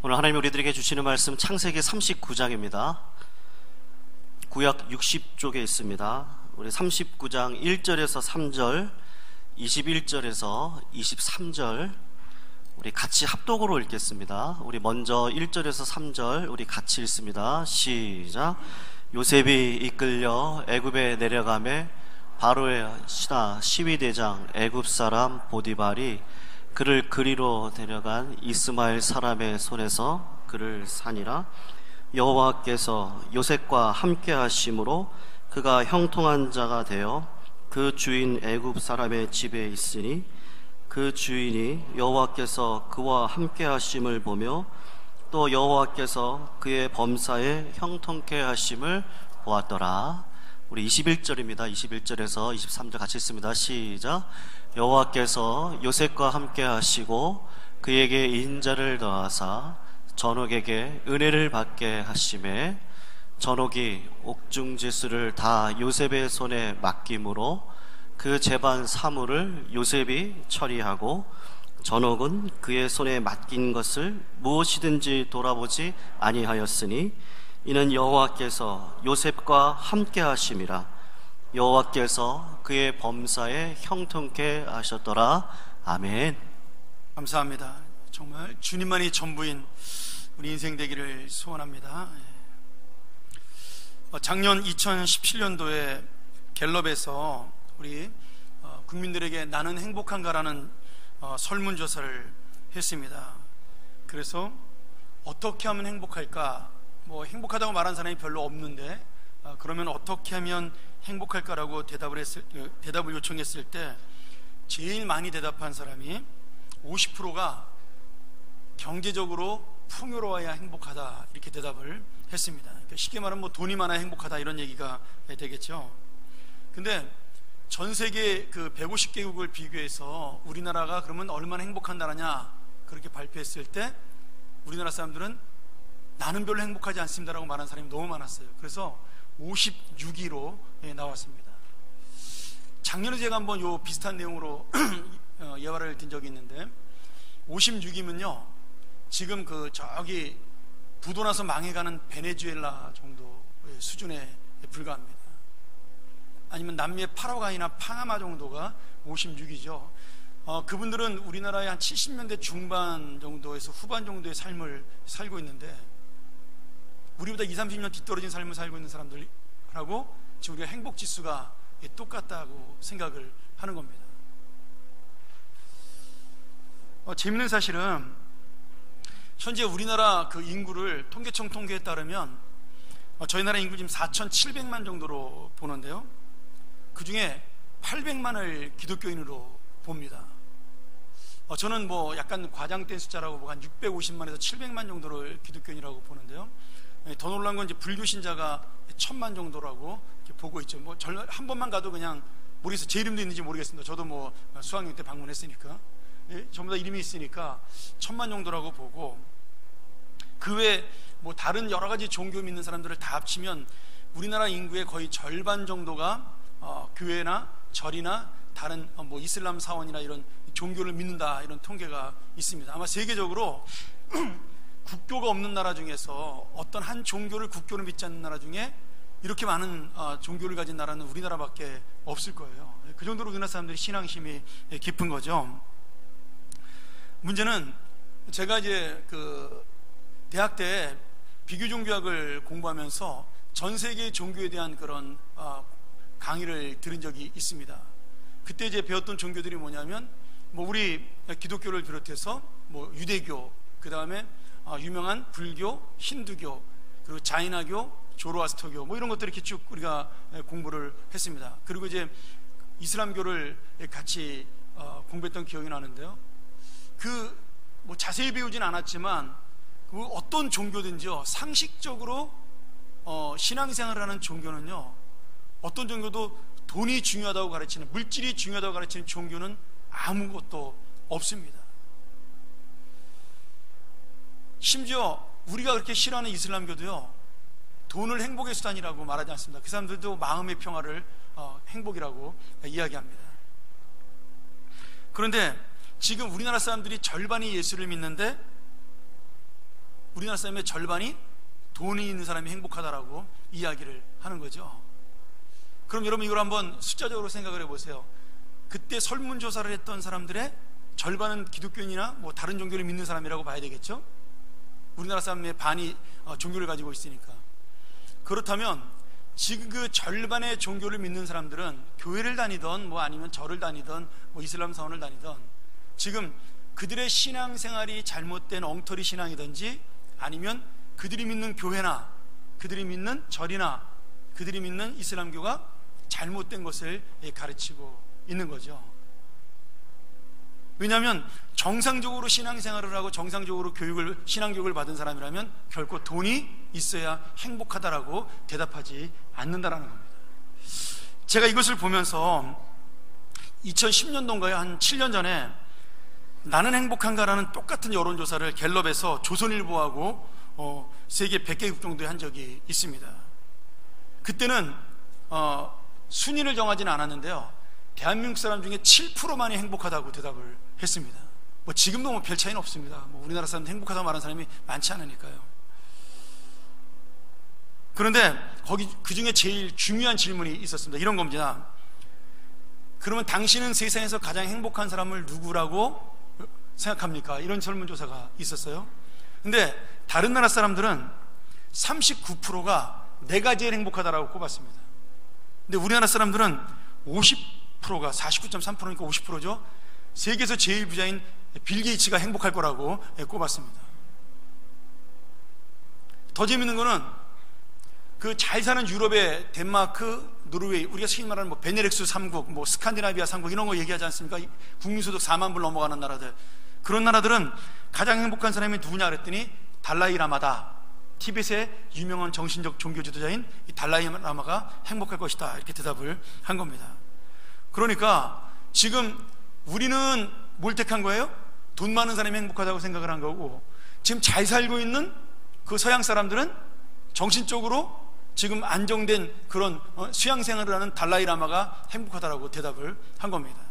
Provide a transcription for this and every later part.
오늘 하나님 우리들에게 주시는 말씀 창세기 39장입니다. 구약 60쪽에 있습니다. 우리 39장 1절에서 3절, 21절에서 23절 우리 같이 합독으로 읽겠습니다. 우리 먼저 1절에서 3절 우리 같이 읽습니다. 시작. 요셉이 이끌려 애굽에 내려가매 바로의 신하 시위대장 애굽 사람 보디발이 그를 그리로 데려간 이스마엘 사람의 손에서 그를 산이라. 여호와께서 요셉과 함께 하심으로 그가 형통한 자가 되어 그 주인 애굽 사람의 집에 있으니 그 주인이 여호와께서 그와 함께 하심을 보며 또 여호와께서 그의 범사에 형통케 하심을 보았더라. 우리 21절입니다. 21절에서 23절 같이 읽습니다. 시작. 여호와께서 요셉과 함께 하시고 그에게 인자를 더하사 전옥에게 은혜를 받게 하심에 전옥이 옥중지수를 다 요셉의 손에 맡김으로 그 재반 사물을 요셉이 처리하고 전옥은 그의 손에 맡긴 것을 무엇이든지 돌아보지 아니하였으니 이는 여호와께서 요셉과 함께 하심이라. 여호와께서 그의 범사에 형통케 하셨더라. 아멘. 감사합니다. 정말 주님만이 전부인 우리 인생 되기를 소원합니다. 작년 2017년도에 갤럽에서 우리 국민들에게 나는 행복한가라는 설문조사를 했습니다. 그래서 어떻게 하면 행복할까? 행복하다고 말한 사람이 별로 없는데 그러면 어떻게 하면 행복할까라고 대답을 요청했을 때 제일 많이 대답한 사람이 50%가 경제적으로 풍요로워야 행복하다 이렇게 대답을 했습니다. 그러니까 쉽게 말하면 돈이 많아야 행복하다 이런 얘기가 되겠죠. 근데 전 세계 그 150개국을 비교해서 우리나라가 그러면 얼마나 행복한 나라냐 그렇게 발표했을 때 우리나라 사람들은 나는 별로 행복하지 않습니다라고 말하는 사람이 너무 많았어요. 그래서 56위로 나왔습니다. 작년에 제가 한번 요 비슷한 내용으로 예화를 든 적이 있는데 56위면요 지금 그 저기 부도 나서 망해가는 베네수엘라 정도의 수준에 불과합니다. 아니면 남미의 파라과이나 파나마 정도가 56위죠. 그분들은 우리나라의 한 70년대 중반 정도에서 후반 정도의 삶을 살고 있는데 우리보다 20, 30년 뒤떨어진 삶을 살고 있는 사람들하고 지금 우리가 행복지수가 똑같다고 생각을 하는 겁니다. 재밌는 사실은 현재 우리나라 그 인구를 통계청 통계에 따르면 저희 나라 인구 지금 4,700만 정도로 보는데요, 그 중에 800만을 기독교인으로 봅니다. 저는 약간 과장된 숫자라고 한 650만에서 700만 정도를 기독교인이라고 보는데요, 더 놀라운 건 이제 불교 신자가 1000만 정도라고 보고 있죠. 한 번만 가도 그냥 모르겠어요. 제 이름도 있는지 모르겠습니다. 저도 수학여행 때 방문했으니까 전부 다 이름이 있으니까 1000만 정도라고 보고, 그 외에 다른 여러 가지 종교 믿는 사람들을 다 합치면 우리나라 인구의 거의 절반 정도가 교회나 절이나 다른 이슬람 사원이나 이런 종교를 믿는다 이런 통계가 있습니다. 아마 세계적으로 국교가 없는 나라 중에서 어떤 한 종교를 국교로 믿지 않는 나라 중에 이렇게 많은 종교를 가진 나라는 우리나라밖에 없을 거예요. 그 정도로 우리나라 사람들이 신앙심이 깊은 거죠. 문제는 제가 이제 그 대학 때 비교종교학을 공부하면서 전 세계 종교에 대한 그런 강의를 들은 적이 있습니다. 그때 이제 배웠던 종교들이 뭐냐면 우리 기독교를 비롯해서 유대교, 그 다음에 유명한 불교, 힌두교, 그리고 자이나교, 조로아스터교 이런 것들 이렇게 쭉 우리가 공부를 했습니다. 그리고 이제 이슬람교를 같이 공부했던 기억이 나는데요, 자세히 배우진 않았지만 그 어떤 종교든지요, 상식적으로 신앙생활을 하는 종교는요, 어떤 종교도 돈이 중요하다고 가르치는, 물질이 중요하다고 가르치는 종교는 아무것도 없습니다. 심지어 우리가 그렇게 싫어하는 이슬람교도요, 돈을 행복의 수단이라고 말하지 않습니다. 그 사람들도 마음의 평화를 행복이라고 이야기합니다. 그런데 지금 우리나라 사람들이 절반이 예수를 믿는데 우리나라 사람의 절반이 돈이 있는 사람이 행복하다라고 이야기를 하는 거죠. 그럼 여러분 이걸 한번 숫자적으로 생각을 해보세요. 그때 설문조사를 했던 사람들의 절반은 기독교인이나 뭐 다른 종교를 믿는 사람이라고 봐야 되겠죠. 우리나라 사람의 반이 종교를 가지고 있으니까. 그렇다면 지금 그 절반의 종교를 믿는 사람들은 교회를 다니던 뭐 아니면 절을 다니던 뭐 이슬람 사원을 다니던 지금 그들의 신앙생활이 잘못된 엉터리 신앙이든지 아니면 그들이 믿는 교회나 그들이 믿는 절이나 그들이 믿는 이슬람교가 잘못된 것을 가르치고 있는 거죠. 왜냐하면 정상적으로 신앙생활을 하고 정상적으로 신앙교육을 받은 사람이라면 결코 돈이 있어야 행복하다라고 대답하지 않는다라는 겁니다. 제가 이것을 보면서 2010년도인가요? 한 7년 전에 나는 행복한가라는 똑같은 여론조사를 갤럽에서 조선일보하고 세계 100개국 정도에 한 적이 있습니다. 그때는 순위를 정하지는 않았는데요, 대한민국 사람 중에 7%만이 행복하다고 대답을 했습니다. 뭐 지금도 뭐 별 차이는 없습니다. 뭐 우리나라 사람들 행복하다고 말하는 사람이 많지 않으니까요. 그런데 거기 그 중에 제일 중요한 질문이 있었습니다. 이런 겁니다. 그러면 당신은 세상에서 가장 행복한 사람을 누구라고 생각합니까? 이런 설문조사가 있었어요. 근데 다른 나라 사람들은 39%가 내가 제일 행복하다라고 꼽았습니다. 근데 우리나라 사람들은 50%가 49.3%니까 50%죠. 세계에서 제일 부자인 빌 게이츠가 행복할 거라고 꼽았습니다. 더 재밌는 거는 그 잘 사는 유럽의 덴마크, 노르웨이, 우리가 흔히 말하는 뭐 베네렉스 3국, 뭐 스칸디나비아 3국 이런 거 얘기하지 않습니까? 국민소득 4만 불 넘어가는 나라들, 그런 나라들은 가장 행복한 사람이 누구냐 그랬더니 달라이 라마다. 티벳의 유명한 정신적 종교 지도자인 이 달라이 라마가 행복할 것이다, 이렇게 대답을 한 겁니다. 그러니까 지금 우리는 뭘 택한 거예요? 돈 많은 사람이 행복하다고 생각을 한 거고, 지금 잘 살고 있는 그 서양 사람들은 정신적으로 지금 안정된 그런 수양생활을 하는 달라이 라마가 행복하다라고 대답을 한 겁니다.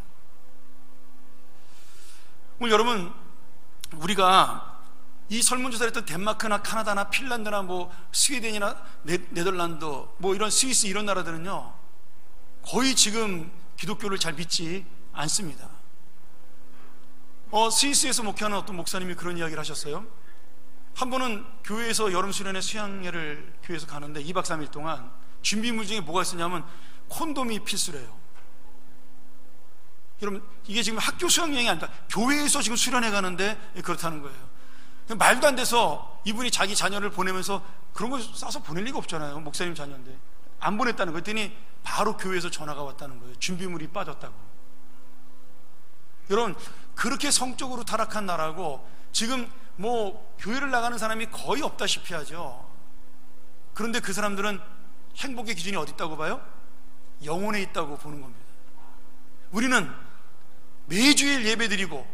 오늘 여러분, 우리가 이 설문조사를 했던 덴마크나 카나다나 핀란드나 뭐 스웨덴이나 네덜란드 뭐 이런 스위스 이런 나라들은요, 거의 지금 기독교를 잘 믿지 않습니다. 스위스에서 목회하는 어떤 목사님이 그런 이야기를 하셨어요. 한 번은 교회에서 여름 수련회 수양회를 교회에서 가는데 2박 3일 동안 준비물 중에 뭐가 있었냐면 콘돔이 필수래요. 여러분, 이게 지금 학교 수양여행이 아니라 교회에서 지금 수련회 가는데 그렇다는 거예요. 말도 안 돼서 이분이 자기 자녀를 보내면서 그런 걸 싸서 보낼 리가 없잖아요. 목사님 자녀인데 안 보냈다는 거. 그랬더니 바로 교회에서 전화가 왔다는 거예요. 준비물이 빠졌다고. 여러분, 그렇게 성적으로 타락한 나라고 지금 뭐 교회를 나가는 사람이 거의 없다시피 하죠. 그런데 그 사람들은 행복의 기준이 어디 있다고 봐요? 영혼에 있다고 보는 겁니다. 우리는 매주일 예배 드리고,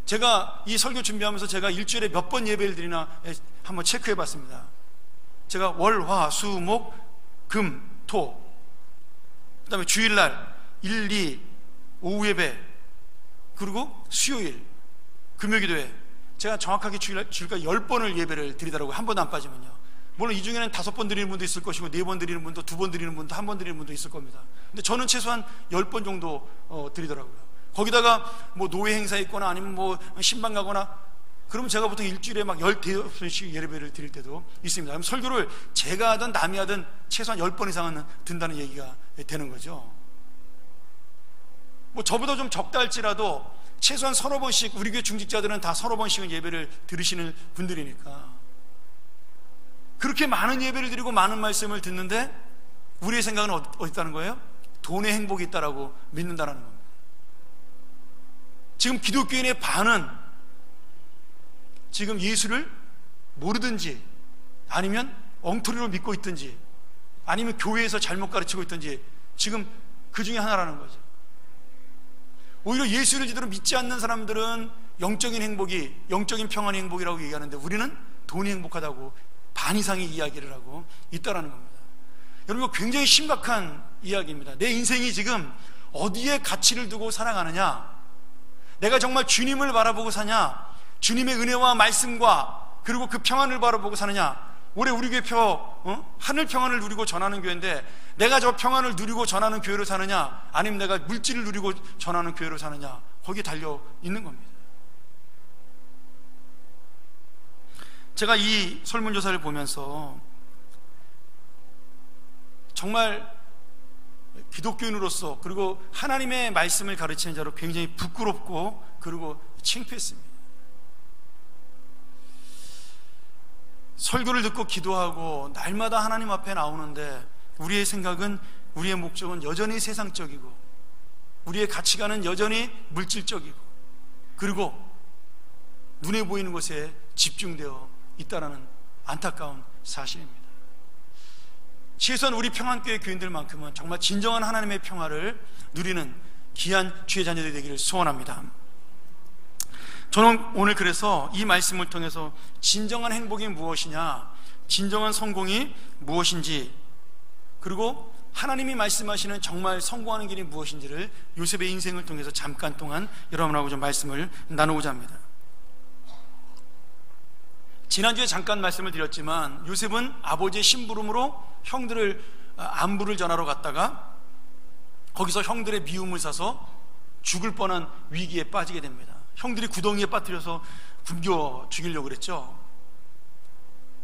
제가 이 설교 준비하면서 제가 일주일에 몇 번 예배를 드리나 한번 체크해 봤습니다. 제가 월, 화, 수, 목, 금, 토, 그 다음에 주일날 1, 2 오후 예배, 그리고 수요일 금요기도회, 제가 정확하게 주일까지 10번을 예배를 드리더라고요. 한 번도 안 빠지면요. 물론 이 중에는 5번 드리는 분도 있을 것이고 4번 드리는 분도, 2번 드리는 분도, 1번 드리는 분도 있을 겁니다. 근데 저는 최소한 10번 정도 드리더라고요. 거기다가 뭐 노회 행사 있거나 아니면 뭐 신방 가거나 그러면 제가 보통 일주일에 막 15번씩 예배를 드릴 때도 있습니다. 그럼 설교를 제가 하든 남이 하든 최소한 10번 이상은 든다는 얘기가 되는 거죠. 뭐 저보다 좀 적다 할지라도 최소한 서너 번씩, 우리 교회 중직자들은 다 서너 번씩은 예배를 들으시는 분들이니까 그렇게 많은 예배를 드리고 많은 말씀을 듣는데 우리의 생각은 어디 있다는 거예요? 돈에 행복이 있다라고 믿는다는 겁니다. 지금 기독교인의 반은 지금 예수를 모르든지 아니면 엉터리로 믿고 있든지 아니면 교회에서 잘못 가르치고 있든지 지금 그 중에 하나라는 거죠. 오히려 예수를 제대로 믿지 않는 사람들은 영적인 행복이, 영적인 평안의 행복이라고 얘기하는데 우리는 돈이 행복하다고 반 이상의 이야기를 하고 있다라는 겁니다. 여러분, 이거 굉장히 심각한 이야기입니다. 내 인생이 지금 어디에 가치를 두고 살아가느냐, 내가 정말 주님을 바라보고 사냐, 주님의 은혜와 말씀과 그리고 그 평안을 바라보고 사느냐? 올해 우리 교회 하늘 평안을 누리고 전하는 교회인데 내가 저 평안을 누리고 전하는 교회로 사느냐, 아니면 내가 물질을 누리고 전하는 교회로 사느냐, 거기에 달려 있는 겁니다. 제가 이 설문조사를 보면서 정말 기독교인으로서, 그리고 하나님의 말씀을 가르치는 자로 굉장히 부끄럽고 그리고 창피했습니다. 설교를 듣고 기도하고 날마다 하나님 앞에 나오는데 우리의 생각은, 우리의 목적은 여전히 세상적이고 우리의 가치관은 여전히 물질적이고 그리고 눈에 보이는 것에 집중되어 있다는 안타까운 사실입니다. 최소한 우리 평안교회 교인들만큼은 정말 진정한 하나님의 평화를 누리는 귀한 주의 자녀들이 되기를 소원합니다. 저는 오늘 그래서 이 말씀을 통해서 진정한 행복이 무엇이냐, 진정한 성공이 무엇인지, 그리고 하나님이 말씀하시는 정말 성공하는 길이 무엇인지를 요셉의 인생을 통해서 잠깐 동안 여러분하고 좀 말씀을 나누고자 합니다. 지난주에 잠깐 말씀을 드렸지만 요셉은 아버지의 심부름으로 형들을 안부를 전하러 갔다가 거기서 형들의 미움을 사서 죽을 뻔한 위기에 빠지게 됩니다. 형들이 구덩이에 빠뜨려서 굶겨 죽이려고 그랬죠.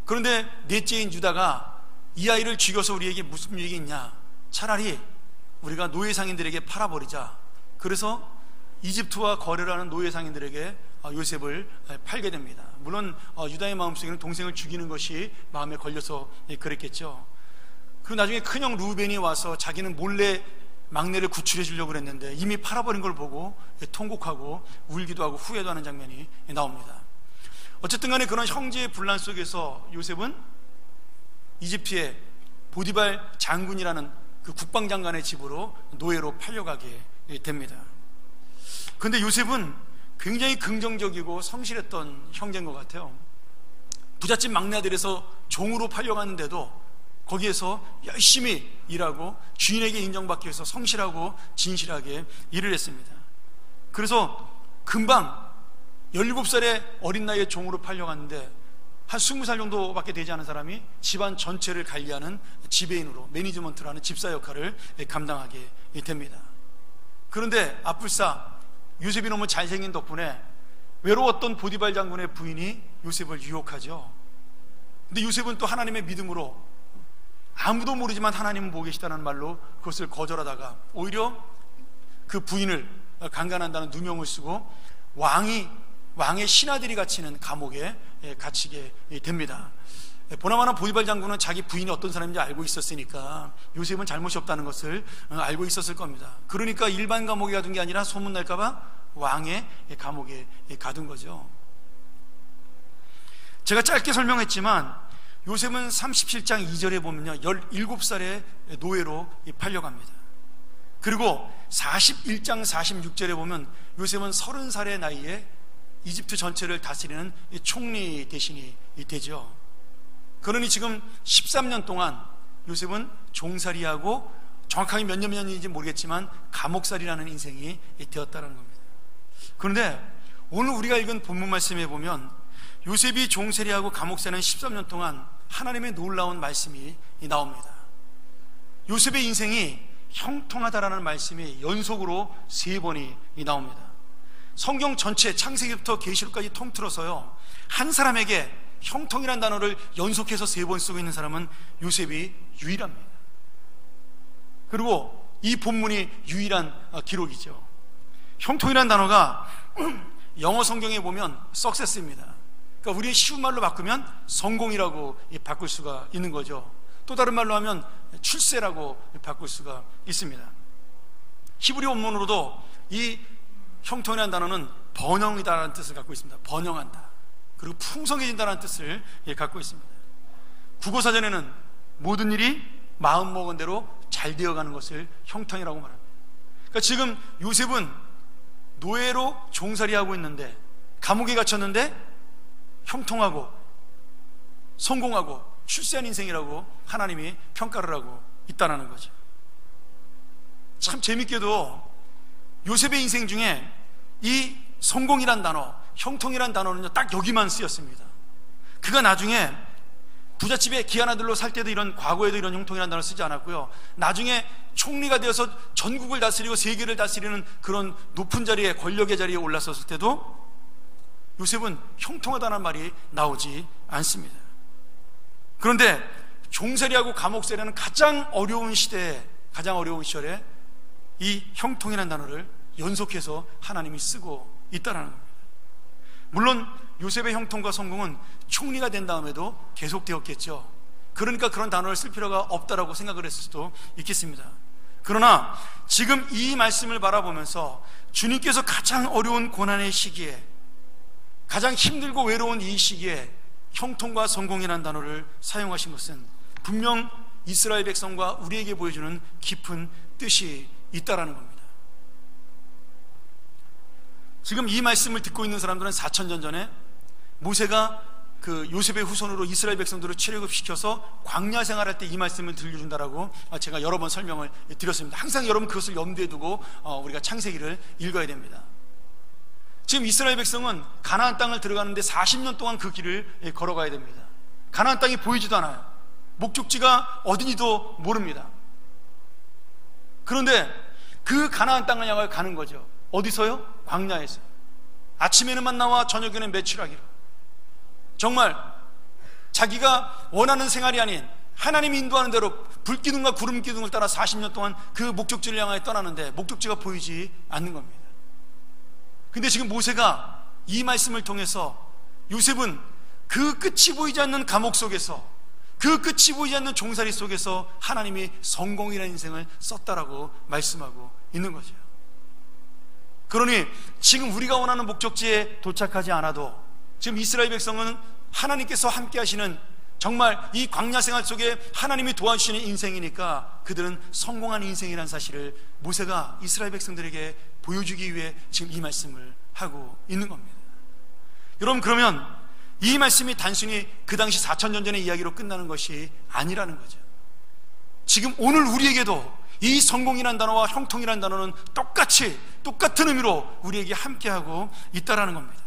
그런데 넷째인 유다가 이 아이를 죽여서 우리에게 무슨 유익이 있냐, 차라리 우리가 노예상인들에게 팔아버리자. 그래서 이집트와 거래를 하는 노예상인들에게 요셉을 팔게 됩니다. 물론 유다의 마음속에는 동생을 죽이는 것이 마음에 걸려서 그랬겠죠. 그 나중에 큰형 루벤이 와서 자기는 몰래 막내를 구출해 주려고 그랬는데 이미 팔아버린 걸 보고 통곡하고 울기도 하고 후회도 하는 장면이 나옵니다. 어쨌든 간에 그런 형제의 분란 속에서 요셉은 이집트의 보디발 장군이라는 그 국방장관의 집으로 노예로 팔려가게 됩니다. 그런데 요셉은 굉장히 긍정적이고 성실했던 형제인 것 같아요. 부잣집 막내 아들에서 종으로 팔려갔는데도 거기에서 열심히 일하고 주인에게 인정받기 위해서 성실하고 진실하게 일을 했습니다. 그래서 금방 17살의 어린 나이에 종으로 팔려갔는데 한 20살 정도밖에 되지 않은 사람이 집안 전체를 관리하는 지배인으로, 매니지먼트라는 집사 역할을 감당하게 됩니다. 그런데 앞불사 요셉이 너무 잘생긴 덕분에 외로웠던 보디발 장군의 부인이 요셉을 유혹하죠. 근데 요셉은 또 하나님의 믿음으로 아무도 모르지만 하나님은 보고 계시다는 말로 그것을 거절하다가 오히려 그 부인을 강간한다는 누명을 쓰고 왕의 신하들이 갇히는 감옥에 갇히게 됩니다. 보나마나 보디발 장군은 자기 부인이 어떤 사람인지 알고 있었으니까 요셉은 잘못이 없다는 것을 알고 있었을 겁니다. 그러니까 일반 감옥에 가둔 게 아니라 소문날까봐 왕의 감옥에 가둔 거죠. 제가 짧게 설명했지만 요셉은 37장 2절에 보면요 17살의 노예로 팔려갑니다. 그리고 41장 46절에 보면 요셉은 30살의 나이에 이집트 전체를 다스리는 총리 대신이 되죠. 그러니 지금 13년 동안 요셉은 종살이하고 정확하게 몇 년인지 모르겠지만 감옥살이라는 인생이 되었다는 겁니다. 그런데 오늘 우리가 읽은 본문 말씀에 보면 요셉이 종살이하고 감옥살이는 13년 동안 하나님의 놀라운 말씀이 나옵니다. 요셉의 인생이 형통하다라는 말씀이 연속으로 3번이 나옵니다. 성경 전체 창세기부터 계시록까지 통틀어서요 한 사람에게 형통이라는 단어를 연속해서 3번 쓰고 있는 사람은 요셉이 유일합니다. 그리고 이 본문이 유일한 기록이죠. 형통이라는 단어가 영어 성경에 보면 success입니다. 그러니까 우리의 쉬운 말로 바꾸면 성공이라고 바꿀 수가 있는 거죠. 또 다른 말로 하면 출세라고 바꿀 수가 있습니다. 히브리 원문으로도 이 형통이라는 단어는 번영이다라는 뜻을 갖고 있습니다. 번영한다. 그리고 풍성해진다는 뜻을 갖고 있습니다. 국어사전에는 모든 일이 마음먹은 대로 잘 되어가는 것을 형통이라고 말합니다. 그러니까 지금 요셉은 노예로 종살이하고 있는데 감옥에 갇혔는데 형통하고 성공하고 출세한 인생이라고 하나님이 평가를 하고 있다는 거죠. 참 재밌게도 요셉의 인생 중에 이 성공이란 단어, 형통이란 단어는요 딱 여기만 쓰였습니다. 그가 나중에 부잣집에 귀한 아들로 살 때도 과거에도 이런 형통이라는 단어를 쓰지 않았고요. 나중에 총리가 되어서 전국을 다스리고 세계를 다스리는 그런 높은 자리에, 권력의 자리에 올라섰을 때도 요셉은 형통하다는 말이 나오지 않습니다. 그런데 종살이하고 감옥살이하는 가장 어려운 시대에, 가장 어려운 시절에 이 형통이라는 단어를 연속해서 하나님이 쓰고 있다는 겁니다. 물론 요셉의 형통과 성공은 총리가 된 다음에도 계속되었겠죠. 그러니까 그런 단어를 쓸 필요가 없다라고 생각을 했을 수도 있겠습니다. 그러나 지금 이 말씀을 바라보면서 주님께서 가장 어려운 고난의 시기에, 가장 힘들고 외로운 이 시기에 형통과 성공이라는 단어를 사용하신 것은 분명 이스라엘 백성과 우리에게 보여주는 깊은 뜻이 있다라는 겁니다. 지금 이 말씀을 듣고 있는 사람들은 4,000년 전에 모세가 그 요셉의 후손으로 이스라엘 백성들을 출애굽시켜서 광야 생활할 때 이 말씀을 들려준다라고 제가 여러 번 설명을 드렸습니다. 항상 여러분 그것을 염두에 두고 우리가 창세기를 읽어야 됩니다. 지금 이스라엘 백성은 가나안 땅을 들어가는데 40년 동안 그 길을 걸어가야 됩니다. 가나안 땅이 보이지도 않아요. 목적지가 어딘지도 모릅니다. 그런데 그 가나안 땅을 향하여 가는 거죠. 어디서요? 광야에서. 아침에는 만나와 저녁에는 메추라기로. 정말 자기가 원하는 생활이 아닌 하나님이 인도하는 대로 불기둥과 구름기둥을 따라 40년 동안 그 목적지를 향하여 떠나는데 목적지가 보이지 않는 겁니다. 근데 지금 모세가 이 말씀을 통해서 요셉은 그 끝이 보이지 않는 감옥 속에서, 그 끝이 보이지 않는 종살이 속에서 하나님이 성공이라는 인생을 썼다라고 말씀하고 있는 거죠. 그러니 지금 우리가 원하는 목적지에 도착하지 않아도 지금 이스라엘 백성은 하나님께서 함께 하시는, 정말 이 광야 생활 속에 하나님이 도와주시는 인생이니까 그들은 성공한 인생이라는 사실을 모세가 이스라엘 백성들에게 보여주기 위해 지금 이 말씀을 하고 있는 겁니다. 여러분, 그러면 이 말씀이 단순히 그 당시 4,000년 전의 이야기로 끝나는 것이 아니라는 거죠. 지금 오늘 우리에게도 이 성공이라는 단어와 형통이라는 단어는 똑같은 의미로 우리에게 함께하고 있다라는 겁니다.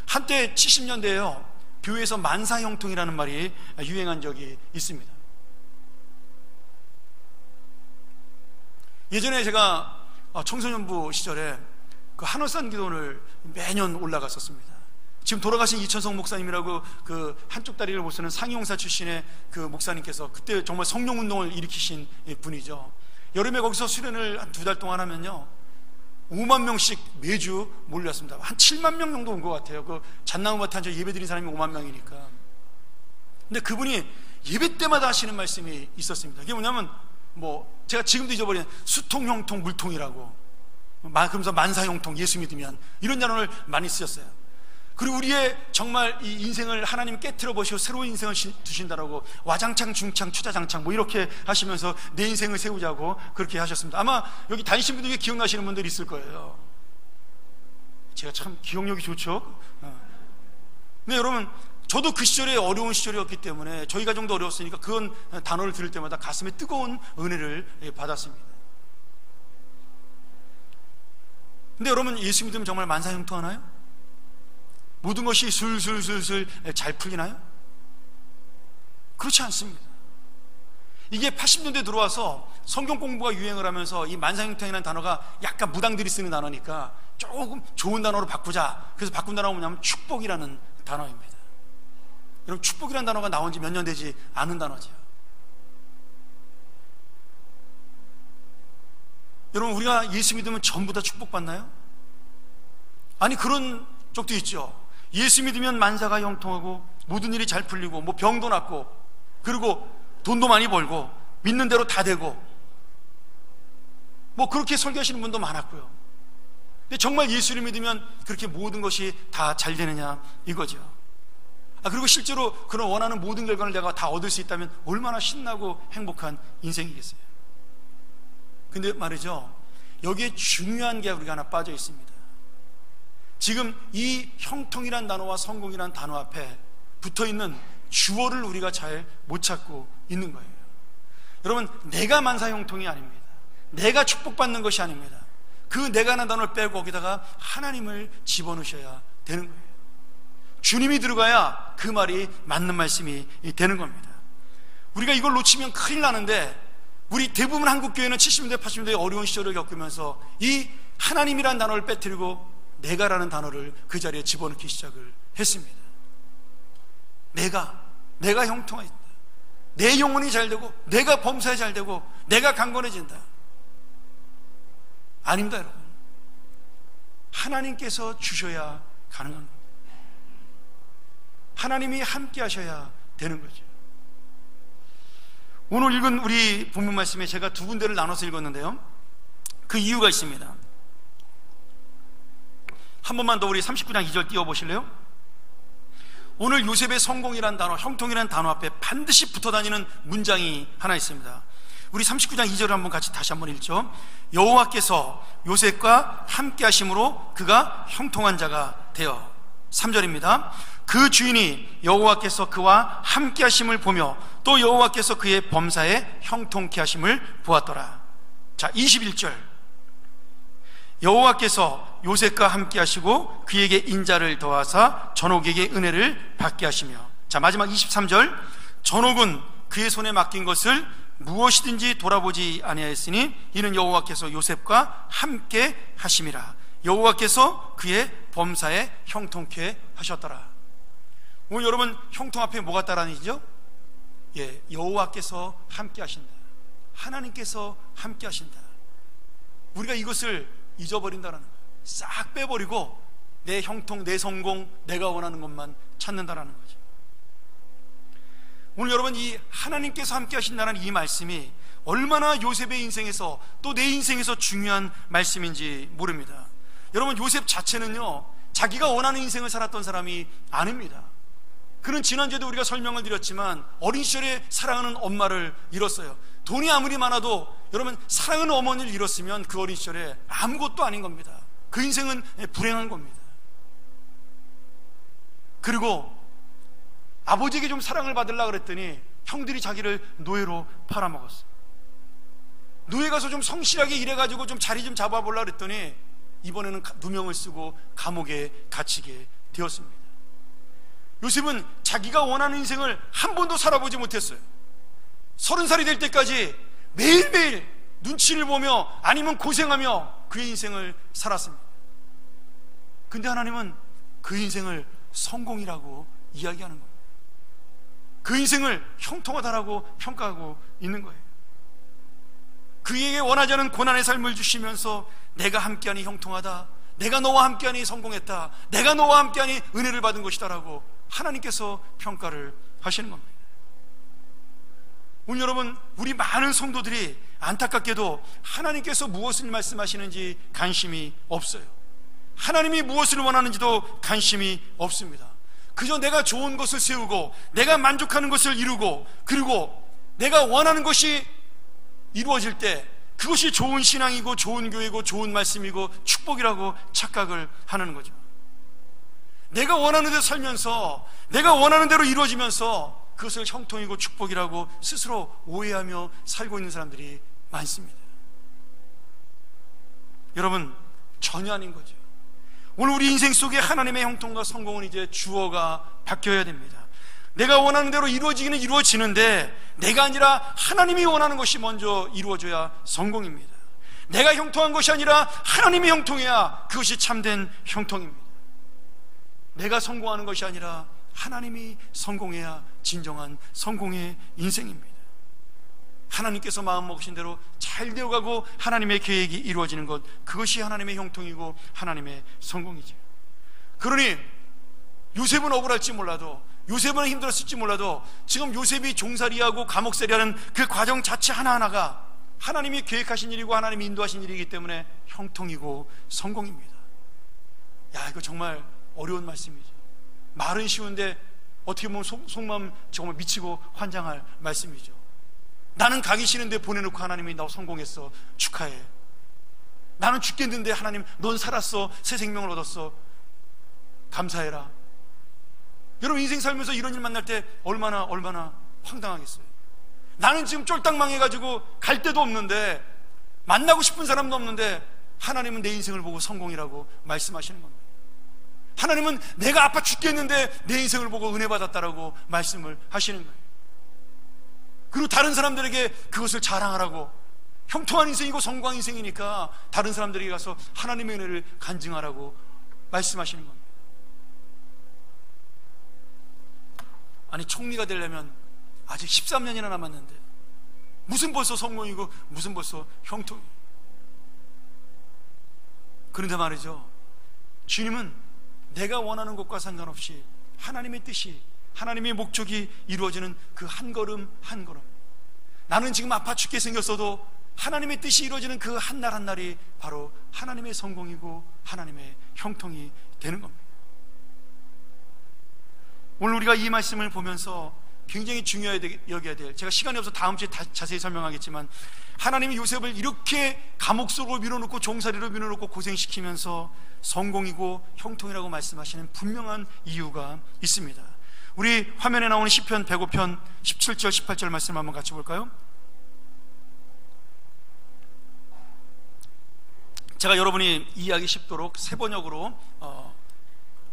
한때 70년대에요, 교회에서 만사형통이라는 말이 유행한 적이 있습니다. 예전에 제가 청소년부 시절에 그 한월산 기도원을 매년 올라갔었습니다. 지금 돌아가신 이천성 목사님이라고 그 한쪽 다리를 못 쓰는 상용사 출신의 그 목사님께서 그때 정말 성령운동을 일으키신 분이죠. 여름에 거기서 수련을 한 2달 동안 하면요, 5만 명씩 매주 몰렸습니다. 한 7만 명 정도 온 것 같아요. 그 잣나무밭에 앉아 예배 드린 사람이 5만 명이니까. 근데 그분이 예배 때마다 하시는 말씀이 있었습니다. 그게 뭐냐면, 제가 지금도 잊어버린 수통, 형통, 물통이라고, 그러면서 만사형통, 예수 믿으면, 이런 단어를 많이 쓰셨어요. 그리고 우리의 정말 이 인생을 하나님 깨트려 보시고 새로운 인생을 주신다라고 와장창, 중창, 추자장창 이렇게 하시면서 내 인생을 세우자고 그렇게 하셨습니다. 아마 여기 다니신 분들 중에 기억나시는 분들이 있을 거예요. 제가 참 기억력이 좋죠. 근데 여러분, 저도 그 시절에 어려운 시절이었기 때문에 저희 가정도 어려웠으니까 그런 단어를 들을 때마다 가슴에 뜨거운 은혜를 받았습니다. 근데 여러분, 예수 믿으면 정말 만사형통하나요? 모든 것이 술술술술 잘 풀리나요? 그렇지 않습니다. 이게 80년대 들어와서 성경 공부가 유행을 하면서 이 만사형통이라는 단어가 약간 무당들이 쓰는 단어니까 조금 좋은 단어로 바꾸자. 그래서 바꾼 단어가 뭐냐면 축복이라는 단어입니다. 여러분, 축복이라는 단어가 나온 지 몇 년 되지 않은 단어죠. 여러분, 우리가 예수 믿으면 전부 다 축복받나요? 아니, 그런 쪽도 있죠. 예수 믿으면 만사가 형통하고 모든 일이 잘 풀리고 병도 낫고 그리고 돈도 많이 벌고 믿는 대로 다 되고 그렇게 설교하시는 분도 많았고요. 근데 정말 예수를 믿으면 그렇게 모든 것이 다 잘 되느냐 이거죠. 그리고 실제로 그런 원하는 모든 결과를 내가 다 얻을 수 있다면 얼마나 신나고 행복한 인생이겠어요. 근데 말이죠, 여기에 중요한 게 우리가 하나 빠져 있습니다. 지금 이 형통이란 단어와 성공이란 단어 앞에 붙어있는 주어를 우리가 잘 못 찾고 있는 거예요. 여러분, 내가 만사형통이 아닙니다. 내가 축복받는 것이 아닙니다. 그 내가라는 단어를 빼고 거기다가 하나님을 집어넣으셔야 되는 거예요. 주님이 들어가야 그 말이 맞는 말씀이 되는 겁니다. 우리가 이걸 놓치면 큰일 나는데, 우리 대부분 한국교회는 70년대 80년대 어려운 시절을 겪으면서 이 하나님이라는 단어를 빼뜨리고 내가라는 단어를 그 자리에 집어넣기 시작을 했습니다. 내가 형통해진다, 내 영혼이 잘 되고 내가 범사에 잘 되고 내가 강건해진다. 아닙니다, 여러분. 하나님께서 주셔야 가능한 겁니다. 하나님이 함께 하셔야 되는 거죠. 오늘 읽은 우리 본문 말씀에 제가 두 군데를 나눠서 읽었는데요, 그 이유가 있습니다. 한 번만 더 우리 39장 2절 띄워보실래요? 오늘 요셉의 성공이란 단어, 형통이란 단어 앞에 반드시 붙어다니는 문장이 하나 있습니다. 우리 39장 2절을 한번 같이 다시 한번 읽죠. 여호와께서 요셉과 함께 하심으로 그가 형통한 자가 되어. 3절입니다. 그 주인이 여호와께서 그와 함께 하심을 보며 또 여호와께서 그의 범사에 형통케 하심을 보았더라. 자, 21절. 여호와께서 요셉과 함께 하시고 그에게 인자를 더하사 전옥에게 은혜를 받게 하시며. 자, 마지막 23절. 전옥은 그의 손에 맡긴 것을 무엇이든지 돌아보지 아니하였으니 이는 여호와께서 요셉과 함께 하심이라. 여호와께서 그의 범사에 형통케 하셨더라. 오늘 여러분, 형통 앞에 뭐가 따라다니죠? 여호와께서 함께 하신다, 하나님께서 함께 하신다. 우리가 이것을 잊어버린다는 거예요. 싹 빼버리고 내 형통, 내 성공, 내가 원하는 것만 찾는다는 거죠. 오늘 여러분, 이 하나님께서 함께 하신다는 이 말씀이 얼마나 요셉의 인생에서 또 내 인생에서 중요한 말씀인지 모릅니다. 여러분, 요셉 자체는요, 자기가 원하는 인생을 살았던 사람이 아닙니다. 그는 지난주에도 우리가 설명을 드렸지만 어린 시절에 사랑하는 엄마를 잃었어요. 돈이 아무리 많아도 여러분, 사랑하는 어머니를 잃었으면 그 어린 시절에 아무것도 아닌 겁니다. 그 인생은 불행한 겁니다. 그리고 아버지에게 좀 사랑을 받으려고 그랬더니 형들이 자기를 노예로 팔아먹었어요. 노예 가서 좀 성실하게 일해가지고 좀 자리 좀 잡아보려고 그랬더니 이번에는 누명을 쓰고 감옥에 갇히게 되었습니다. 요셉은 자기가 원하는 인생을 한 번도 살아보지 못했어요. 30살이 될 때까지 매일매일 눈치를 보며 아니면 고생하며 그의 인생을 살았습니다. 근데 하나님은 그 인생을 성공이라고 이야기하는 겁니다. 그 인생을 형통하다라고 평가하고 있는 거예요. 그에게 원하지 않은 고난의 삶을 주시면서 내가 함께하니 형통하다, 내가 너와 함께하니 성공했다, 내가 너와 함께하니 은혜를 받은 것이다 라고 하나님께서 평가를 하시는 겁니다. 오늘 여러분, 우리 많은 성도들이 안타깝게도 하나님께서 무엇을 말씀하시는지 관심이 없어요. 하나님이 무엇을 원하는지도 관심이 없습니다. 그저 내가 좋은 것을 세우고 내가 만족하는 것을 이루고 그리고 내가 원하는 것이 이루어질 때 그것이 좋은 신앙이고 좋은 교회고 좋은 말씀이고 축복이라고 착각을 하는 거죠. 내가 원하는 대로 살면서 내가 원하는 대로 이루어지면서 그것을 형통이고 축복이라고 스스로 오해하며 살고 있는 사람들이 많습니다. 여러분, 전혀 아닌 거죠. 오늘 우리 인생 속에 하나님의 형통과 성공은 이제 주어가 바뀌어야 됩니다. 내가 원하는 대로 이루어지기는 이루어지는데 내가 아니라 하나님이 원하는 것이 먼저 이루어져야 성공입니다. 내가 형통한 것이 아니라 하나님이 형통해야 그것이 참된 형통입니다. 내가 성공하는 것이 아니라 하나님이 성공해야 진정한 성공의 인생입니다. 하나님께서 마음먹으신 대로 잘 되어가고 하나님의 계획이 이루어지는 것, 그것이 하나님의 형통이고 하나님의 성공이죠. 그러니 요셉은 억울할지 몰라도, 요셉은 힘들었을지 몰라도 지금 요셉이 종살이하고 감옥살이하는 그 과정 자체 하나하나가 하나님이 계획하신 일이고 하나님이 인도하신 일이기 때문에 형통이고 성공입니다. 야, 이거 정말 어려운 말씀이죠. 말은 쉬운데 어떻게 보면 속마음 정말 미치고 환장할 말씀이죠. 나는 가기 싫은데 보내놓고 하나님이 나 성공했어, 축하해. 나는 죽겠는데 하나님 넌 살았어, 새 생명을 얻었어, 감사해라. 여러분, 인생 살면서 이런 일 만날 때 얼마나 황당하겠어요. 나는 지금 쫄딱 망해가지고 갈 데도 없는데, 만나고 싶은 사람도 없는데 하나님은 내 인생을 보고 성공이라고 말씀하시는 겁니다. 하나님은 내가 아파 죽겠는데 내 인생을 보고 은혜 받았다라고 말씀을 하시는 거예요. 그리고 다른 사람들에게 그것을 자랑하라고, 형통한 인생이고 성공한 인생이니까 다른 사람들에게 가서 하나님의 은혜를 간증하라고 말씀하시는 겁니다. 아니, 총리가 되려면 아직 13년이나 남았는데 무슨 벌써 성공이고 무슨 벌써 형통이에요. 그런데 말이죠, 주님은 내가 원하는 것과 상관없이 하나님의 뜻이, 하나님의 목적이 이루어지는 그 한 걸음 한 걸음, 나는 지금 아파 죽게 생겼어도 하나님의 뜻이 이루어지는 그 한 날 한 날이 바로 하나님의 성공이고 하나님의 형통이 되는 겁니다. 오늘 우리가 이 말씀을 보면서 굉장히 중요하게 여겨야 될, 제가 시간이 없어서 다음 주에 자세히 설명하겠지만, 하나님이 요셉을 이렇게 감옥 속으로 밀어놓고 종살이로 밀어놓고 고생시키면서 성공이고 형통이라고 말씀하시는 분명한 이유가 있습니다. 우리 화면에 나오는 시편 105편 17절 18절 말씀 한번 같이 볼까요? 제가 여러분이 이해하기 쉽도록 세 번역으로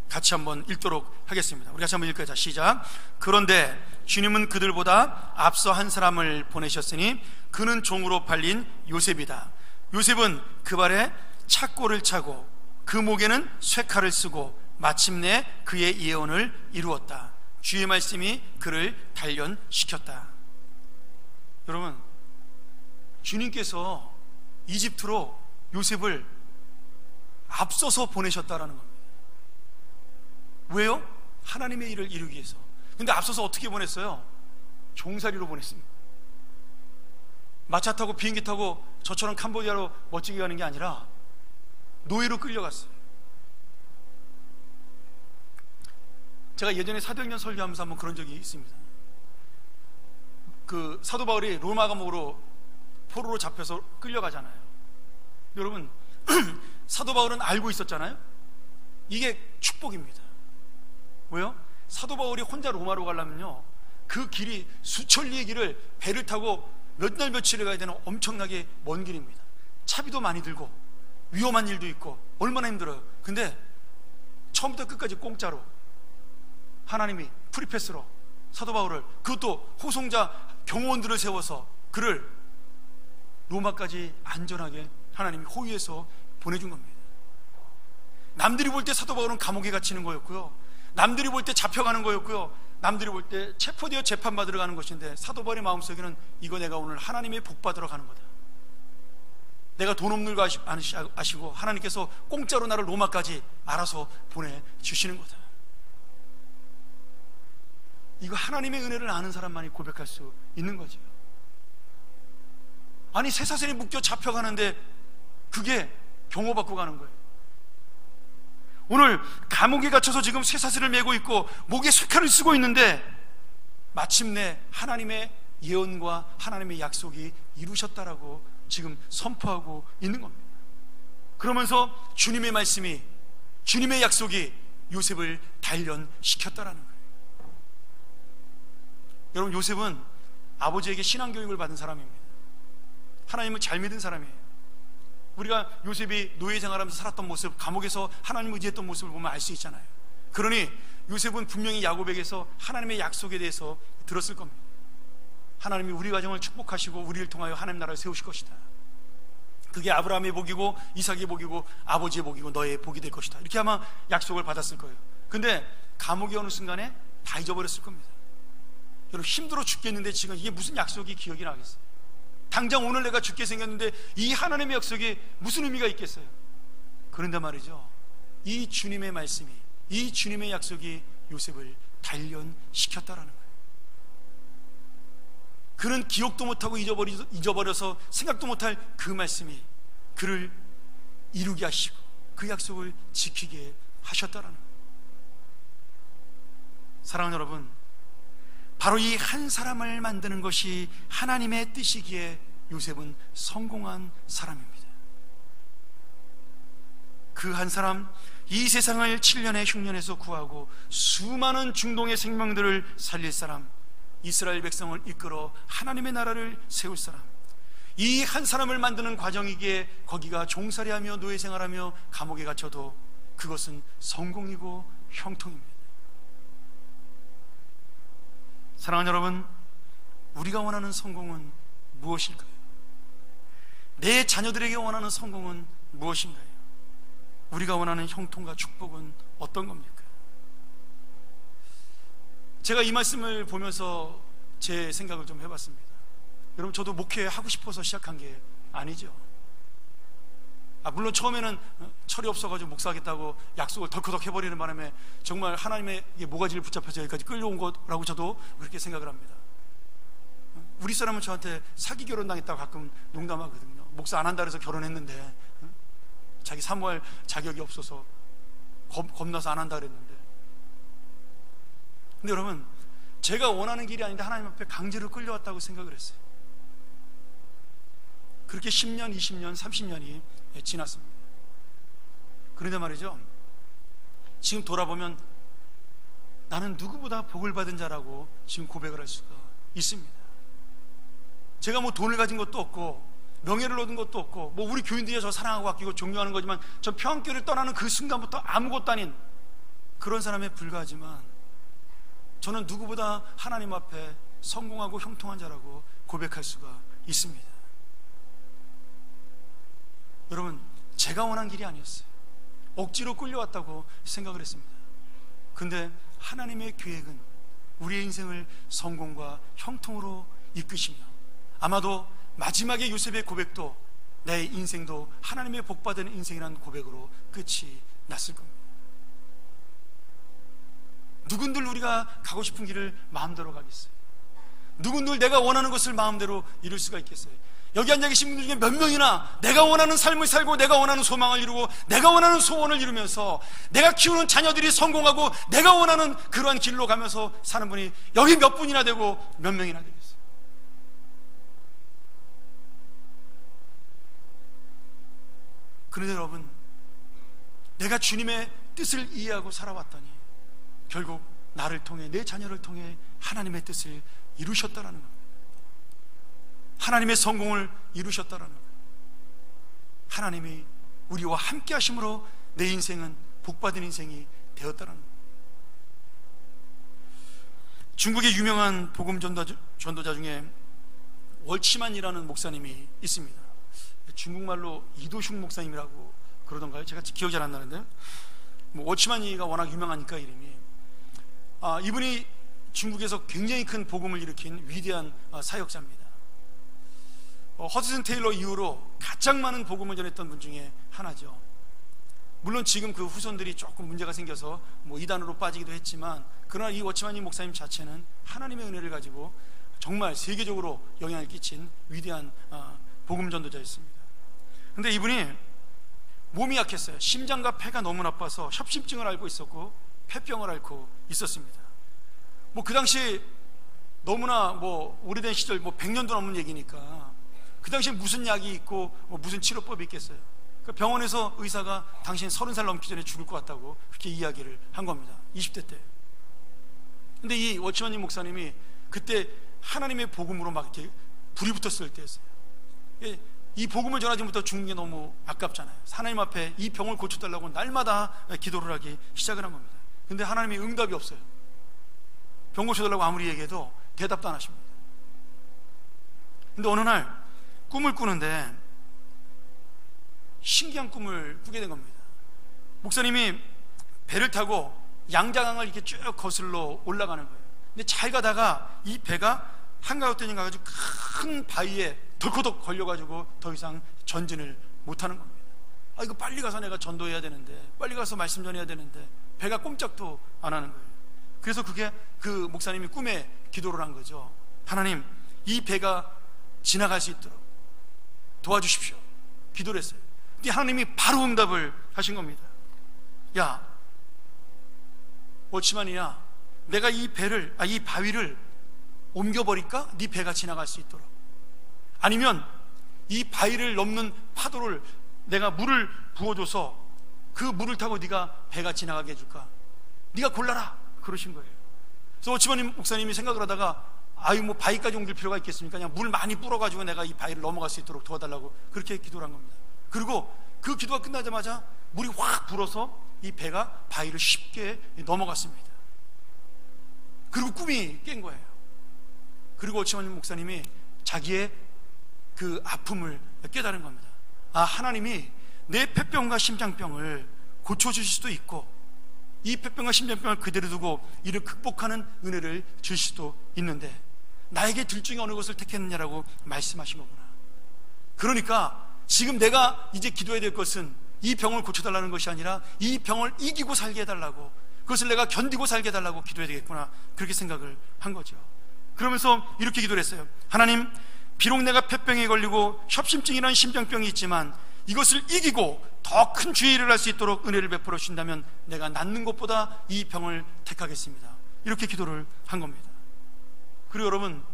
같이 한번 읽도록 하겠습니다. 우리 같이 한번 읽어요. 자, 시작. 그런데 주님은 그들보다 앞서 한 사람을 보내셨으니 그는 종으로 팔린 요셉이다. 요셉은 그 발에 착고를 차고 그 목에는 쇠칼을 쓰고 마침내 그의 예언을 이루었다. 주의 말씀이 그를 단련시켰다. 여러분, 주님께서 이집트로 요셉을 앞서서 보내셨다라는 겁니다. 왜요? 하나님의 일을 이루기 위해서. 근데 앞서서 어떻게 보냈어요? 종살이로 보냈습니다. 마차 타고 비행기 타고 저처럼 캄보디아로 멋지게 가는 게 아니라 노예로 끌려갔어요. 제가 예전에 사도행전 설교하면서 한번 그런 적이 있습니다. 그 사도 바울이 로마 감옥으로 포로로 잡혀서 끌려가잖아요. 여러분, 사도 바울은 알고 있었잖아요. 이게 축복입니다. 왜요? 사도 바울이 혼자 로마로 가려면요, 그 길이 수천 리의 길을 배를 타고 몇 날 며칠을 가야 되는 엄청나게 먼 길입니다. 차비도 많이 들고 위험한 일도 있고 얼마나 힘들어요. 근데 처음부터 끝까지 공짜로 하나님이 프리패스로 사도 바울을, 그것도 호송자 경호원들을 세워서 그를 로마까지 안전하게 하나님이 호위해서 보내준 겁니다. 남들이 볼 때 사도 바울은 감옥에 갇히는 거였고요, 남들이 볼 때 잡혀가는 거였고요, 남들이 볼 때 체포되어 재판받으러 가는 것인데, 사도 바울의 마음속에는 이거 내가 오늘 하나님의 복 받으러 가는 거다. 내가 돈 없는 거 아시고 하나님께서 공짜로 나를 로마까지 알아서 보내주시는 거다. 이거 하나님의 은혜를 아는 사람만이 고백할 수 있는 거죠. 아니, 쇠사슬에 묶여 잡혀가는데 그게 경호받고 가는 거예요. 오늘 감옥에 갇혀서 지금 쇠사슬을 메고 있고 목에 쇠칼을 쓰고 있는데 마침내 하나님의 예언과 하나님의 약속이 이루셨다라고 지금 선포하고 있는 겁니다. 그러면서 주님의 말씀이, 주님의 약속이 요셉을 단련시켰다라는 거예요. 여러분, 요셉은 아버지에게 신앙교육을 받은 사람입니다. 하나님을 잘 믿은 사람이에요. 우리가 요셉이 노예 생활하면서 살았던 모습, 감옥에서 하나님을 의지했던 모습을 보면 알 수 있잖아요. 그러니 요셉은 분명히 야곱에게서 하나님의 약속에 대해서 들었을 겁니다. 하나님이 우리 가정을 축복하시고 우리를 통하여 하나님 나라를 세우실 것이다. 그게 아브라함의 복이고 이삭의 복이고 아버지의 복이고 너의 복이 될 것이다. 이렇게 아마 약속을 받았을 거예요. 근데 감옥에 어느 순간에 다 잊어버렸을 겁니다. 여러분, 힘들어 죽겠는데 지금 이게 무슨 약속이 기억이 나겠어요? 당장 오늘 내가 죽게 생겼는데 이 하나님의 약속이 무슨 의미가 있겠어요? 그런데 말이죠, 이 주님의 말씀이, 이 주님의 약속이 요셉을 단련시켰다라는 거예요. 그는 기억도 못하고 잊어버려서 생각도 못할 그 말씀이 그를 이루게 하시고 그 약속을 지키게 하셨다라는 거예요. 사랑하는 여러분, 바로 이 한 사람을 만드는 것이 하나님의 뜻이기에 요셉은 성공한 사람입니다. 그 한 사람, 이 세상을 7년의 흉년에서 구하고 수많은 중동의 생명들을 살릴 사람, 이스라엘 백성을 이끌어 하나님의 나라를 세울 사람, 이 한 사람을 만드는 과정이기에 거기가 종살이하며 노예 생활하며 감옥에 갇혀도 그것은 성공이고 형통입니다. 사랑하는 여러분, 우리가 원하는 성공은 무엇일까요? 내 자녀들에게 원하는 성공은 무엇인가요? 우리가 원하는 형통과 축복은 어떤 겁니까? 제가 이 말씀을 보면서 제 생각을 좀 해봤습니다. 여러분, 저도 목회하고 싶어서 시작한 게 아니죠. 물론 처음에는 철이 없어가지고 목사하겠다고 약속을 덜커덕 해버리는 바람에 정말 하나님의 모가지를 붙잡혀서 여기까지 끌려온 거라고 저도 그렇게 생각을 합니다. 우리 사람은 저한테 사기 결혼당했다고 가끔 농담하거든요. 목사 안 한다 그래서 결혼했는데 자기 사모할 자격이 없어서 겁나서 안 한다 그랬는데, 근데 여러분, 제가 원하는 길이 아닌데 하나님 앞에 강제로 끌려왔다고 생각을 했어요. 그렇게 10년, 20년, 30년이 지났습니다. 그런데 말이죠, 지금 돌아보면 나는 누구보다 복을 받은 자라고 지금 고백을 할 수가 있습니다. 제가 뭐 돈을 가진 것도 없고 명예를 얻은 것도 없고 뭐 우리 교인들이 저 사랑하고 아끼고 존경하는 거지만 저 평안교회를 떠나는 그 순간부터 아무것도 아닌 그런 사람에 불과하지만 저는 누구보다 하나님 앞에 성공하고 형통한 자라고 고백할 수가 있습니다. 여러분, 제가 원한 길이 아니었어요. 억지로 끌려왔다고 생각을 했습니다. 근데 하나님의 계획은 우리의 인생을 성공과 형통으로 이끄시며, 아마도 마지막에 요셉의 고백도 내 인생도 하나님의 복받은 인생이라는 고백으로 끝이 났을 겁니다. 누군들 우리가 가고 싶은 길을 마음대로 가겠어요? 누군들 내가 원하는 것을 마음대로 이룰 수가 있겠어요? 여기 앉아 계신 분들 중에 몇 명이나 내가 원하는 삶을 살고 내가 원하는 소망을 이루고 내가 원하는 소원을 이루면서 내가 키우는 자녀들이 성공하고 내가 원하는 그러한 길로 가면서 사는 분이 여기 몇 분이나 되고 몇 명이나 되겠어요? 그런데 여러분, 내가 주님의 뜻을 이해하고 살아왔더니 결국 나를 통해, 내 자녀를 통해 하나님의 뜻을 이루셨다라는 겁니다. 하나님의 성공을 이루셨다라는 겁니다. 하나님이 우리와 함께 하심으로 내 인생은 복받은 인생이 되었다라는 겁니다. 중국의 유명한 복음 전도자 중에 월치만이라는 목사님이 있습니다. 중국말로 이도슝 목사님이라고 그러던가요? 제가 기억이 잘 안 나는데, 월치만이가 워낙 유명하니까 이름이. 이분이 중국에서 굉장히 큰 복음을 일으킨 위대한 사역자입니다. 허드슨 테일러 이후로 가장 많은 복음을 전했던 분 중에 하나죠. 물론 지금 그 후손들이 조금 문제가 생겨서 이단으로 빠지기도 했지만, 그러나 이 워치만이 목사님 자체는 하나님의 은혜를 가지고 정말 세계적으로 영향을 끼친 위대한 복음 전도자였습니다. 근데 이분이 몸이 약했어요. 심장과 폐가 너무 나빠서 협심증을 앓고 있었고 폐병을 앓고 있었습니다. 그 당시 너무나 오래된 시절 100년도 넘는 얘기니까 그 당시에 무슨 약이 있고 무슨 치료법이 있겠어요. 그 병원에서 의사가 당신 30살 넘기 전에 죽을 것 같다고 그렇게 이야기를 한 겁니다. 20대 때. 근데 이 워치만님 목사님이 그때 하나님의 복음으로 막 이렇게 불이 붙었을 때였어요. 이 복음을 전하지 못하고 죽는 게 너무 아깝잖아요. 하나님 앞에 이 병을 고쳐달라고 날마다 기도를 하기 시작을 한 겁니다. 근데 하나님이 응답이 없어요. 병 고쳐달라고 아무리 얘기해도 대답도 안 하십니다. 근데 어느 날 꿈을 꾸는데 신기한 꿈을 꾸게 된 겁니다. 목사님이 배를 타고 양자강을 이렇게 쭉 거슬러 올라가는 거예요. 근데 잘 가다가 이 배가 한가운데 가가지고 큰 바위에 덜커덕 걸려가지고 더 이상 전진을 못하는 겁니다. 이거 빨리 가서 내가 전도해야 되는데, 빨리 가서 말씀 전해야 되는데 배가 꼼짝도 안 하는 거예요. 그래서 그게 그 목사님이 꿈에 기도를 한 거죠. 하나님, 이 배가 지나갈 수 있도록 도와주십시오. 기도를 했어요. 근데 하나님이 바로 응답을 하신 겁니다. 야, 워치만이야, 내가 이 바위를 옮겨버릴까? 네 배가 지나갈 수 있도록. 아니면 이 바위를 넘는 파도를 내가 물을 부어줘서 그 물을 타고 네가 배가 지나가게 해줄까? 네가 골라라. 그러신 거예요. 그래서 워치만 목사님이 생각을 하다가 바위까지 옮길 필요가 있겠습니까? 그냥 물 많이 불어가지고 내가 이 바위를 넘어갈 수 있도록 도와달라고 그렇게 기도를 한 겁니다. 그리고 그 기도가 끝나자마자 물이 확 불어서 이 배가 바위를 쉽게 넘어갔습니다. 그리고 꿈이 깬 거예요. 그리고 오치원 목사님이 자기의 그 아픔을 깨달은 겁니다. 아, 하나님이 내 폐병과 심장병을 고쳐주실 수도 있고, 이 폐병과 심장병을 그대로 두고 이를 극복하는 은혜를 줄 수도 있는데 나에게 둘 중에 어느 것을 택했느냐라고 말씀하신 거구나. 그러니까 지금 내가 이제 기도해야 될 것은 이 병을 고쳐달라는 것이 아니라 이 병을 이기고 살게 해달라고, 그것을 내가 견디고 살게 해달라고 기도해야 되겠구나, 그렇게 생각을 한 거죠. 그러면서 이렇게 기도를 했어요. 하나님, 비록 내가 폐병에 걸리고 협심증이라는 심장병이 있지만 이것을 이기고 더 큰 주의 일을 할 수 있도록 은혜를 베풀어 주신다면 내가 낫는 것보다 이 병을 택하겠습니다. 이렇게 기도를 한 겁니다. 그리고 여러분,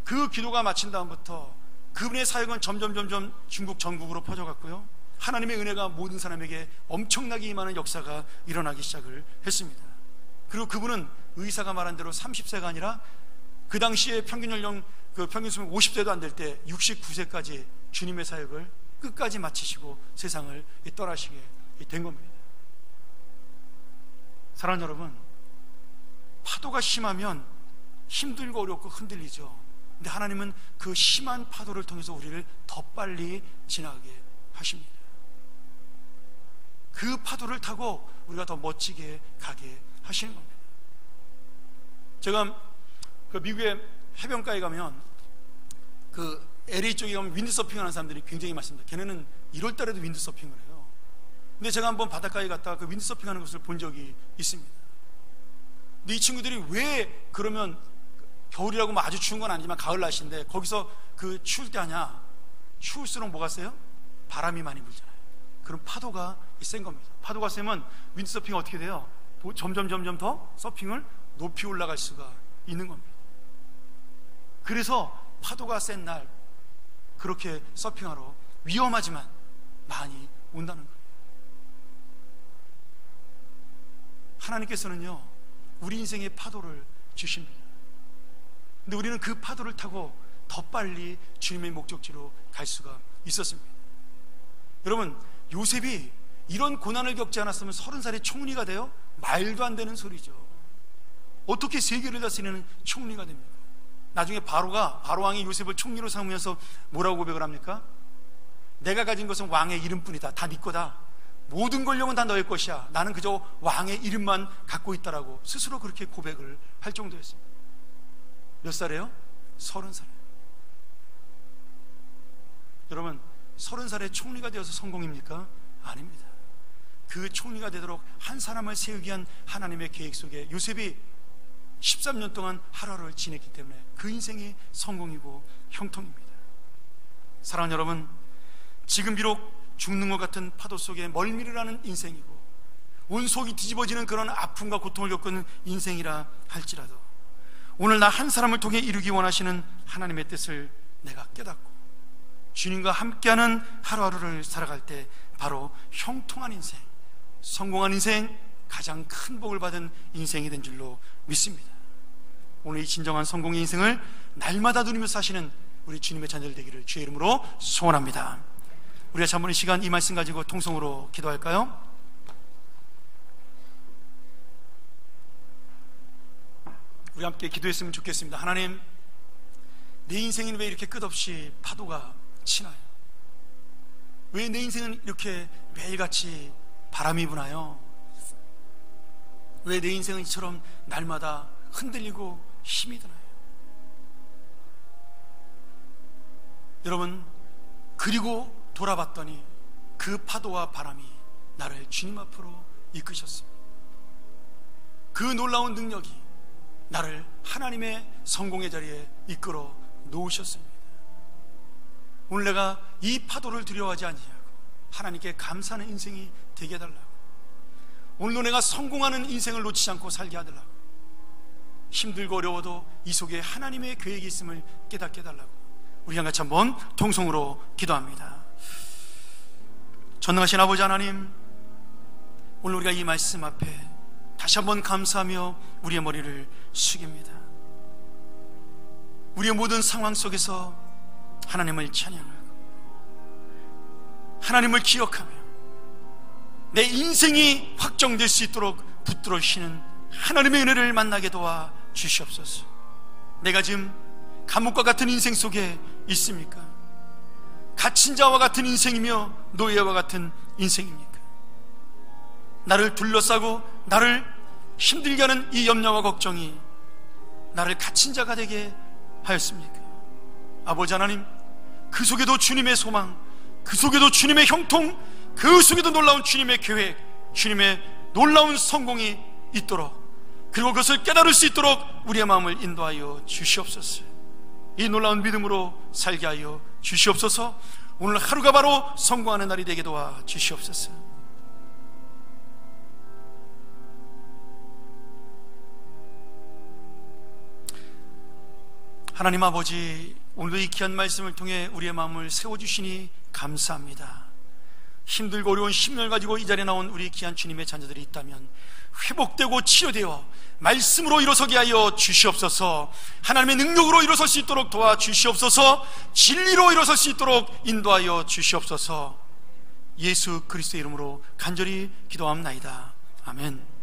그 기도가 마친 다음부터 그분의 사역은 점점 중국 전국으로 퍼져갔고요, 하나님의 은혜가 모든 사람에게 엄청나게 임하는 역사가 일어나기 시작을 했습니다. 그리고 그분은 의사가 말한 대로 30세가 아니라 그 당시에 평균 연령, 그 평균 수명 50세도 안 될 때 69세까지 주님의 사역을 끝까지 마치시고 세상을 떠나시게 된 겁니다. 사랑하는 여러분, 파도가 심하면 힘들고 어렵고 흔들리죠. 근데 하나님은 그 심한 파도를 통해서 우리를 더 빨리 지나가게 하십니다. 그 파도를 타고 우리가 더 멋지게 가게 하시는 겁니다. 제가 그 미국의 해변가에 가면 그 LA 쪽에 가면 윈드서핑 하는 사람들이 굉장히 많습니다. 걔네는 1월 달에도 윈드서핑을 해요. 근데 제가 한번 바닷가에 갔다가 그 윈드서핑 하는 것을 본 적이 있습니다. 근데 이 친구들이 왜 그러면 겨울이라고 뭐 아주 추운 건 아니지만 가을 날씨인데 거기서 그 추울 때 하냐? 추울수록 뭐가 세요? 바람이 많이 불잖아요. 그럼 파도가 센 겁니다. 파도가 세면 윈드서핑이 어떻게 돼요? 점점 더 서핑을 높이 올라갈 수가 있는 겁니다. 그래서 파도가 센 날 그렇게 서핑하러 위험하지만 많이 온다는 거예요. 하나님께서는요, 우리 인생의 파도를 주십니다. 근데 우리는 그 파도를 타고 더 빨리 주님의 목적지로 갈 수가 있었습니다. 여러분, 요셉이 이런 고난을 겪지 않았으면 30살에 총리가 돼요? 말도 안 되는 소리죠. 어떻게 세계를 다스리는 총리가 됩니까? 나중에 바로 왕이 요셉을 총리로 삼으면서 뭐라고 고백을 합니까? 내가 가진 것은 왕의 이름뿐이다. 다 네 거다. 모든 권력은 다 너의 것이야. 나는 그저 왕의 이름만 갖고 있다라고 스스로 그렇게 고백을 할 정도였습니다. 몇 살이에요? 30살. 여러분, 30살에 총리가 되어서 성공입니까? 아닙니다. 그 총리가 되도록 한 사람을 세우기 위한 하나님의 계획 속에 요셉이 13년 동안 하루하루를 지냈기 때문에 그 인생이 성공이고 형통입니다. 사랑하는 여러분, 지금 비록 죽는 것 같은 파도 속에 멀미를 하는 인생이고 온 속이 뒤집어지는 그런 아픔과 고통을 겪고 있는 인생이라 할지라도 오늘 나 한 사람을 통해 이루기 원하시는 하나님의 뜻을 내가 깨닫고 주님과 함께하는 하루하루를 살아갈 때 바로 형통한 인생, 성공한 인생, 가장 큰 복을 받은 인생이 된 줄로 믿습니다. 오늘 이 진정한 성공의 인생을 날마다 누리며 사시는 우리 주님의 자녀들 되기를 주의 이름으로 소원합니다. 우리가 잠깐 이 시간 이 말씀 가지고 통성으로 기도할까요? 우리 함께 기도했으면 좋겠습니다. 하나님, 내 인생은 왜 이렇게 끝없이 파도가 치나요? 왜 내 인생은 이렇게 매일같이 바람이 부나요? 왜 내 인생은 이처럼 날마다 흔들리고 힘이 드나요? 여러분, 그리고 돌아봤더니 그 파도와 바람이 나를 주님 앞으로 이끄셨습니다. 그 놀라운 능력이 나를 하나님의 성공의 자리에 이끌어 놓으셨습니다. 오늘 내가 이 파도를 두려워하지 아니하고 하나님께 감사하는 인생이 되게 해달라고, 오늘도 내가 성공하는 인생을 놓치지 않고 살게 해달라고, 힘들고 어려워도 이 속에 하나님의 계획이 있음을 깨닫게 해달라고 우리 같이 한번 통성으로 기도합니다. 전능하신 아버지 하나님, 오늘 우리가 이 말씀 앞에 다시 한번 감사하며 우리의 머리를 숙입니다. 우리의 모든 상황 속에서 하나님을 찬양하고 하나님을 기억하며 내 인생이 확정될 수 있도록 붙들어 주시는 하나님의 은혜를 만나게 도와 주시옵소서. 내가 지금 감옥과 같은 인생 속에 있습니까? 갇힌 자와 같은 인생이며 노예와 같은 인생입니까? 나를 둘러싸고 나를 힘들게 하는 이 염려와 걱정이 나를 갇힌 자가 되게 하였습니까? 아버지 하나님, 그 속에도 주님의 소망, 그 속에도 주님의 형통, 그 속에도 놀라운 주님의 계획, 주님의 놀라운 성공이 있도록, 그리고 그것을 깨달을 수 있도록 우리의 마음을 인도하여 주시옵소서. 이 놀라운 믿음으로 살게 하여 주시옵소서. 오늘 하루가 바로 성공하는 날이 되게 도와 주시옵소서. 하나님 아버지, 오늘도 이 귀한 말씀을 통해 우리의 마음을 세워주시니 감사합니다. 힘들고 어려운 심령을 가지고 이 자리에 나온 우리 귀한 주님의 자녀들이 있다면 회복되고 치유되어 말씀으로 일어서게 하여 주시옵소서. 하나님의 능력으로 일어설 수 있도록 도와주시옵소서. 진리로 일어설 수 있도록 인도하여 주시옵소서. 예수 그리스도의 이름으로 간절히 기도합나이다. 아멘.